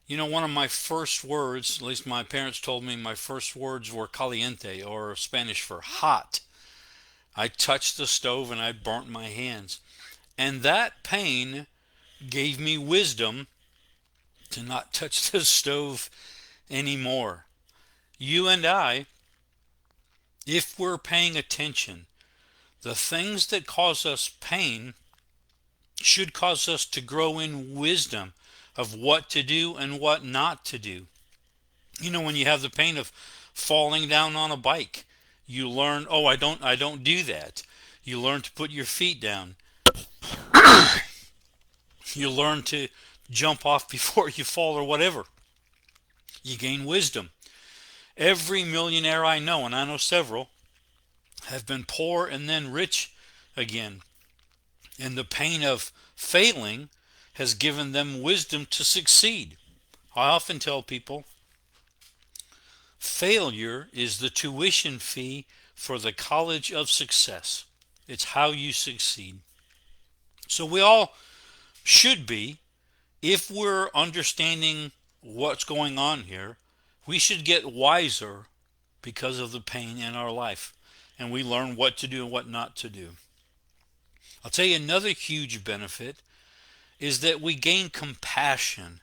One of my first words, at least my parents told me my first words were caliente, or Spanish for hot. I touched the stove and I burnt my hands. And that pain gave me wisdom to not touch the stove anymore. You and I, if we're paying attention, the things that cause us pain should cause us to grow in wisdom of what to do and what not to do. When you have the pain of falling down on a bike, you learn, oh, I don't do that. You learn to put your feet down. You learn to jump off before you fall or whatever. You gain wisdom. Every millionaire I know, and I know several, have been poor and then rich again. And the pain of failing has given them wisdom to succeed. I often tell people failure is the tuition fee for the college of success. It's how you succeed. So we all should be, if we're understanding what's going on here, we should get wiser because of the pain in our life. And we learn what to do and what not to do. I'll tell you another huge benefit is that we gain compassion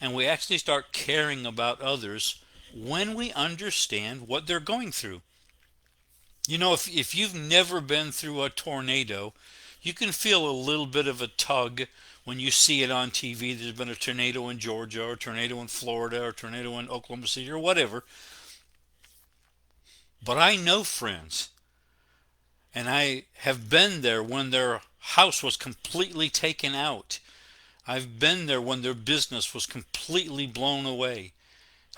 and we actually start caring about others when we understand what they're going through. If you've never been through a tornado, you can feel a little bit of a tug when you see it on TV. There's been a tornado in Georgia, or a tornado in Florida, or a tornado in Oklahoma City, or whatever. But I know friends, and I have been there when their house was completely taken out. I've been there when their business was completely blown away.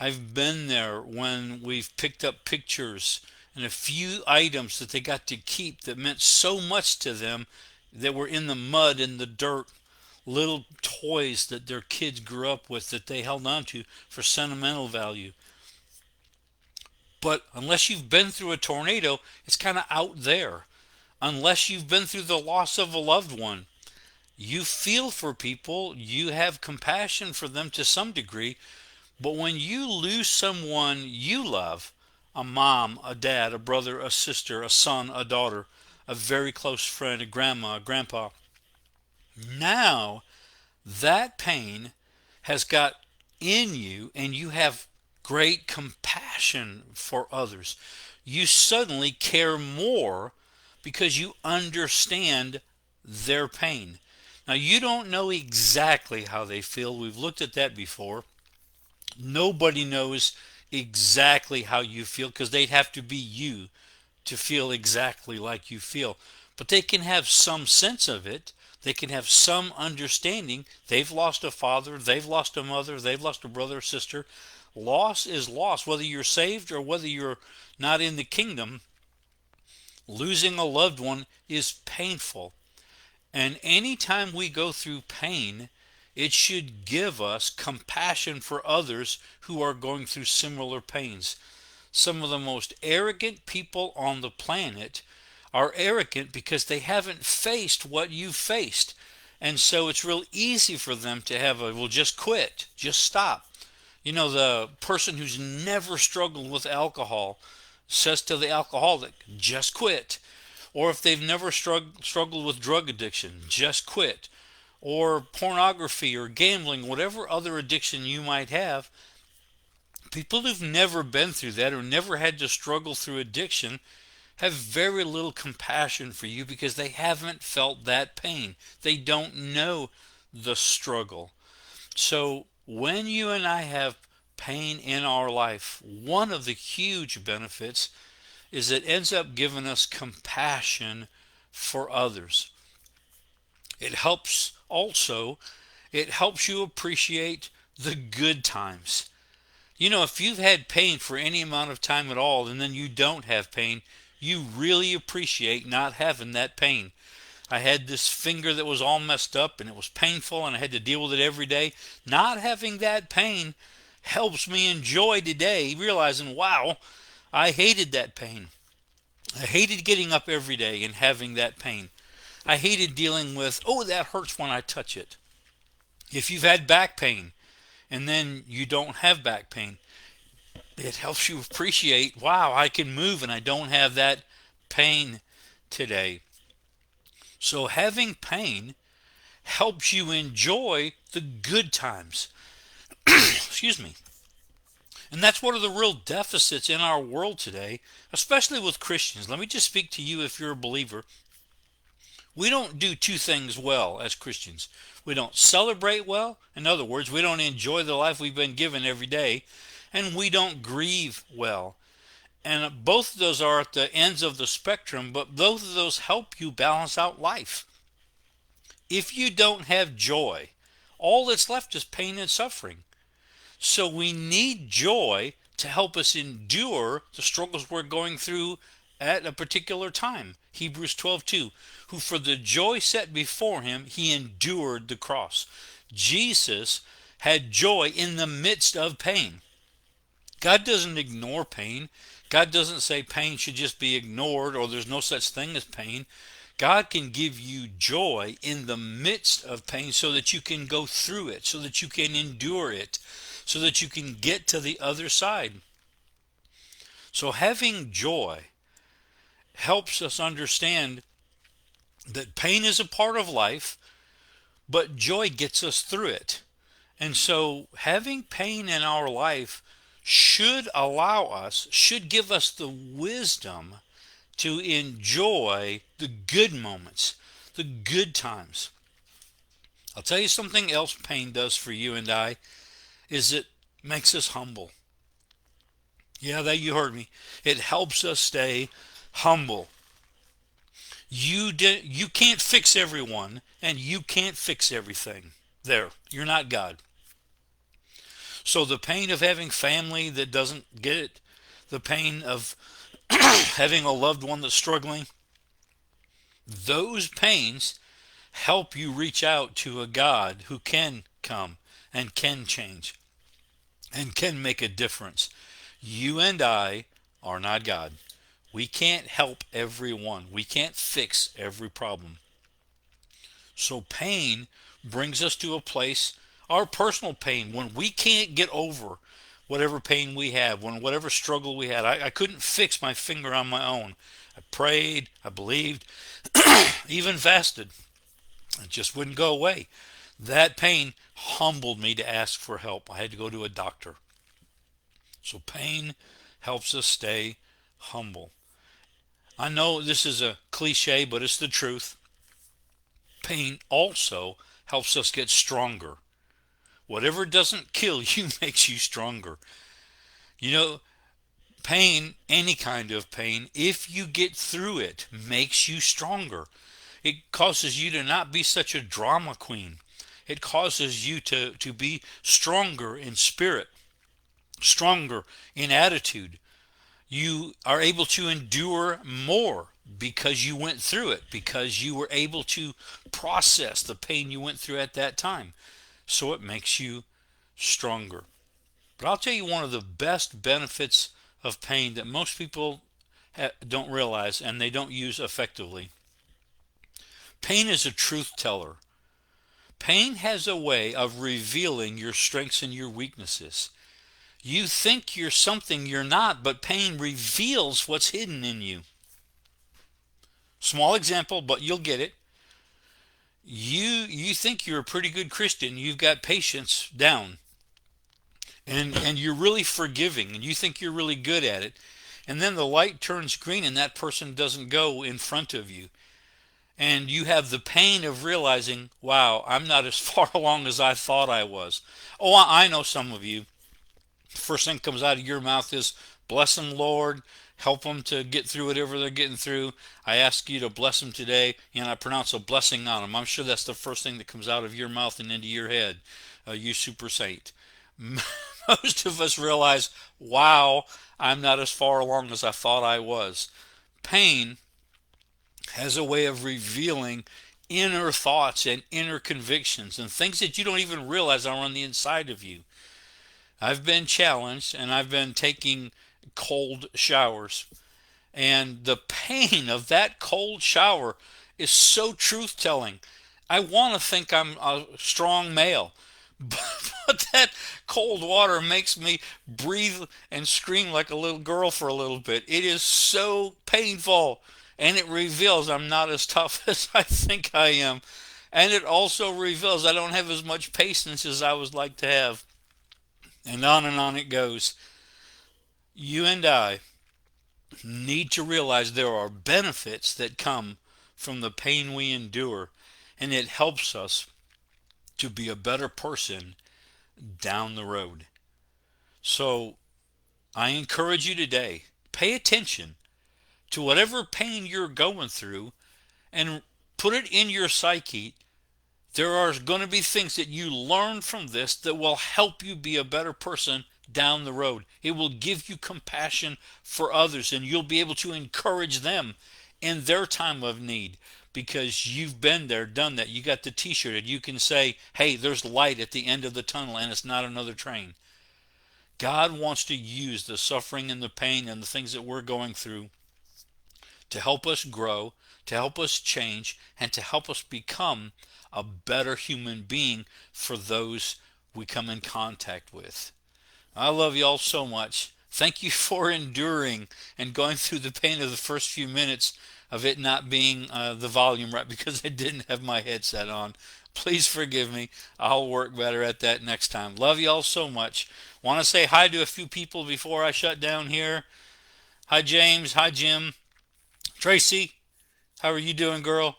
I've been there when we've picked up pictures and a few items that they got to keep that meant so much to them, that were in the mud and the dirt, little toys that their kids grew up with that they held on to for sentimental value. But unless you've been through a tornado, it's kind of out there. Unless you've been through the loss of a loved one, you feel for people, you have compassion for them to some degree. But when you lose someone you love, a mom, a dad, a brother, a sister, a son, a daughter, a very close friend, a grandma, a grandpa, now that pain has got in you and you have great compassion for others. You suddenly care more because you understand their pain. Now, you don't know exactly how they feel. We've looked at that before. Nobody knows exactly how you feel because they'd have to be you to feel exactly like you feel. But they can have some sense of it. They can have some understanding. They've lost a father, they've lost a mother, they've lost a brother or sister. Loss is loss. Whether you're saved or whether you're not in the kingdom, losing a loved one is painful. And anytime we go through pain, it should give us compassion for others who are going through similar pains. Some of the most arrogant people on the planet are arrogant because they haven't faced what you've faced. And so it's real easy for them to have a, well, just quit, just stop. The person who's never struggled with alcohol says to the alcoholic, just quit. Or if they've never struggled with drug addiction, just quit. Or pornography or gambling, whatever other addiction you might have, people who've never been through that or never had to struggle through addiction have very little compassion for you because they haven't felt that pain. They don't know the struggle. So when you and I have pain in our life, one of the huge benefits is it ends up giving us compassion for others. It helps also, it helps you appreciate the good times. If you've had pain for any amount of time at all and then you don't have pain, you really appreciate not having that pain. I had this finger that was all messed up and it was painful and I had to deal with it every day. Not having that pain helps me enjoy today, realizing, wow, I hated that pain. I hated getting up every day and having that pain. I hated dealing with, oh, that hurts when I touch it. If you've had back pain and then you don't have back pain. It helps you appreciate, wow, I can move and I don't have that pain today. So having pain helps you enjoy the good times. Excuse me. And that's one of the real deficits in our world today, especially with Christians. Let me just speak to you if you're a believer. We don't do two things well as Christians. We don't celebrate well. In other words, we don't enjoy the life we've been given every day. And we don't grieve well. And both of those are at the ends of the spectrum, but both of those help you balance out life. If you don't have joy, all that's left is pain and suffering. So we need joy to help us endure the struggles we're going through at a particular time. Hebrews 12:2, who for the joy set before him, he endured the cross. Jesus had joy in the midst of pain. God doesn't ignore pain. God doesn't say pain should just be ignored or there's no such thing as pain. God can give you joy in the midst of pain so that you can go through it, so that you can endure it, so that you can get to the other side. So having joy helps us understand that pain is a part of life, but joy gets us through it. And so having pain in our life should should give us the wisdom to enjoy the good moments, the good times. I'll tell you something else pain does for you and I is it makes us humble. Yeah, that you heard me. It helps us stay humble. You can't fix everyone and you can't fix everything. There, you're not God. So the pain of having family that doesn't get it, the pain of having a loved one that's struggling, those pains help you reach out to a God who can come and can change and can make a difference. You and I are not God. We can't help everyone. We can't fix every problem. So pain brings us to a place, our personal pain, when we can't get over whatever pain we have, when whatever struggle we had. I couldn't fix my finger on my own. I prayed, I believed, even fasted. It just wouldn't go away. That pain humbled me to ask for help. I had to go to a doctor. So pain helps us stay humble. I know this is a cliche, but it's the truth. Pain also helps us get stronger. Whatever doesn't kill you makes you stronger. You know, pain, any kind of pain, if you get through it, makes you stronger. It causes you to not be such a drama queen. It causes you to be stronger in spirit, stronger in attitude. You are able to endure more because you went through it, because you were able to process the pain you went through at that time. So it makes you stronger. But I'll tell you one of the best benefits of pain that most people don't realize and they don't use effectively. Pain is a truth teller. Pain has a way of revealing your strengths and your weaknesses. You think you're something you're not, but pain reveals what's hidden in you. Small example, but you'll get it. You think you're a pretty good Christian. You've got patience down. And you're really forgiving and you think you're really good at it. And then the light turns green and that person doesn't go in front of you. And you have the pain of realizing, wow, I'm not as far along as I thought I was. Oh, I know some of you. First thing comes out of your mouth is, bless them, Lord. Help them to get through whatever they're getting through. I ask you to bless them today, and I pronounce a blessing on them. I'm sure that's the first thing that comes out of your mouth and into your head, you super saint. Most of us realize, wow, I'm not as far along as I thought I was. Pain has a way of revealing inner thoughts and inner convictions and things that you don't even realize are on the inside of you. I've been challenged and I've been taking cold showers. And the pain of that cold shower is so truth telling. I want to think I'm a strong male, but But that cold water makes me breathe and scream like a little girl for a little bit. It is so painful, and it reveals I'm not as tough as I think I am. And it also reveals I don't have as much patience as I would like to have. And on it goes. You and I need to realize there are benefits that come from the pain we endure, and it helps us to be a better person down the road. So I encourage you today, pay attention to whatever pain you're going through and put it in your psyche. There are going to be things that you learn from this that will help you be a better person down the road. It will give you compassion for others, and you'll be able to encourage them in their time of need because you've been there, done that. You got the t-shirt and you can say, hey, there's light at the end of the tunnel and it's not another train. God wants to use the suffering and the pain and the things that we're going through to help us grow, to help us change, and to help us become a better human being for those we come in contact with. I love y'all so much. Thank you for enduring and going through the pain of the first few minutes of it not being the volume right because I didn't have my headset on. Please forgive me. I'll work better at that next time. Love y'all so much. Want to say hi to a few people before I shut down here. Hi, James. Hi, Jim. Tracy, how are you doing, girl?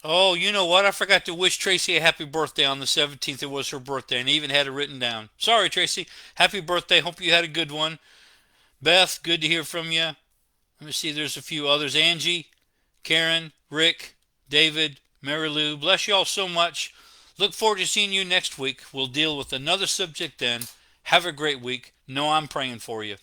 Oh, you know what? I forgot to wish Tracy a happy birthday on the 17th. It was her birthday, and I even had it written down. Sorry, Tracy. Happy birthday. Hope you had a good one. Beth, good to hear from you. Let me see. There's a few others. Angie, Karen, Rick, David, Mary Lou. Bless you all so much. Look forward to seeing you next week. We'll deal with another subject then. Have a great week. Know I'm praying for you.